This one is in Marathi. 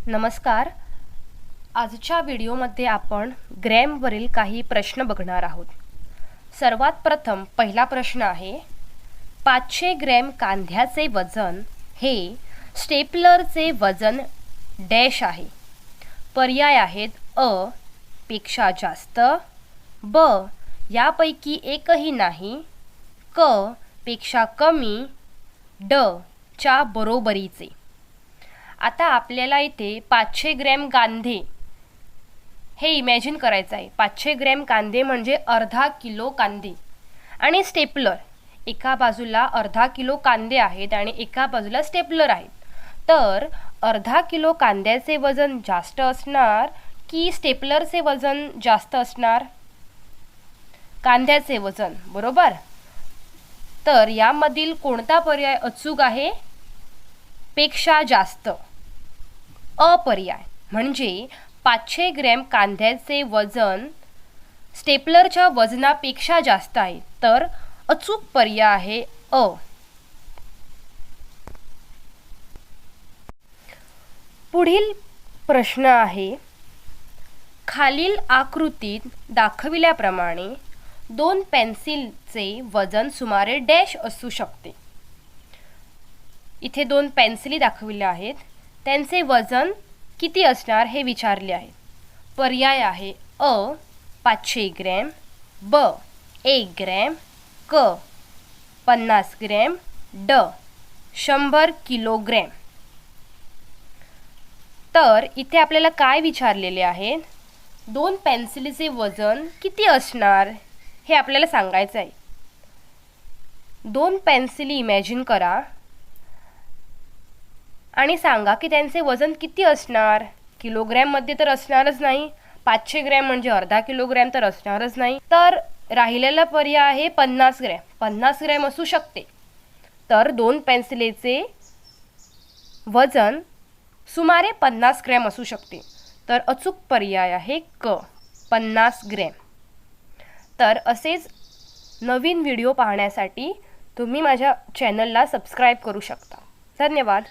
नमस्कार. आजच्या व्हिडिओमध्ये आपण ग्रॅमवरील काही प्रश्न बघणार आहोत. सर्वात प्रथम पहिला प्रश्न आहे, 500 ग्रॅम कांद्याचे वजन हे स्टेपलरचे वजन डॅश आहे. पर्याय आहेत अ पेक्षा जास्त, ब यापैकी एकही नाही, क पेक्षा कमी, ड च्या बरोबरीचे. आता आपल्याला इथे 500 ग्रॅम कांदे हे इमॅजिन करायचं आहे. 500 ग्रॅम कांदे म्हणजे अर्धा किलो कांदे आणि स्टेपलर. एका बाजूला अर्धा किलो कांदे आहेत आणि एका बाजूला स्टेपलर आहेत. तर अर्धा किलो कांद्याचे वजन जास्त असणार की स्टेपलरचे वजन जास्त असणार? कांद्याचे वजन, बरोबर. तर यामधील कोणता पर्याय अचूक आहे? पेक्षा जास्त. अपर्याय म्हणजे 500 ग्रॅम कांद्याचे वजन स्टेपलरच्या वजनापेक्षा जास्त आहे. तर अचूक पर्याय आहे अ. पुढील प्रश्न आहे, खालील आकृतीत दाखविल्याप्रमाणे 2 पेन्सिलचे वजन सुमारे डॅश असू शकते. इथे 2 पेन्सिली दाखविल्या आहेत, त्यांचे वजन किती असणार हे विचारले आहे. पर्याय आहे अ 500 ग्रॅम, ब 1 ग्रॅम, क 50 ग्रॅम, ड 100 किलोग्रॅम. तर इथे आपल्याला काय विचारलेले आहे? 2 पेन्सिलीचे वजन किती असणार हे आपल्याला सांगायचं आहे. 2 पेन्सिली इमॅजिन करा आणि सांगा की त्यांचे वजन किती असणार. किलोग्रॅममध्ये तर असणारच नाही. 500 ग्रॅम म्हणजे अर्धा किलोग्रॅम तर असणारच नाही. तर राहिलेला पर्याय आहे 50 ग्रॅम. 50 ग्रॅम असू शकते. तर 2 पेन्सिलीचे वजन सुमारे 50 ग्रॅम असू शकते. तर अचूक पर्याय आहे क 50 ग्रॅम. तर असेच नवीन व्हिडिओ पाहण्यासाठी तुम्ही माझ्या चॅनलला सबस्क्राईब करू शकता. धन्यवाद.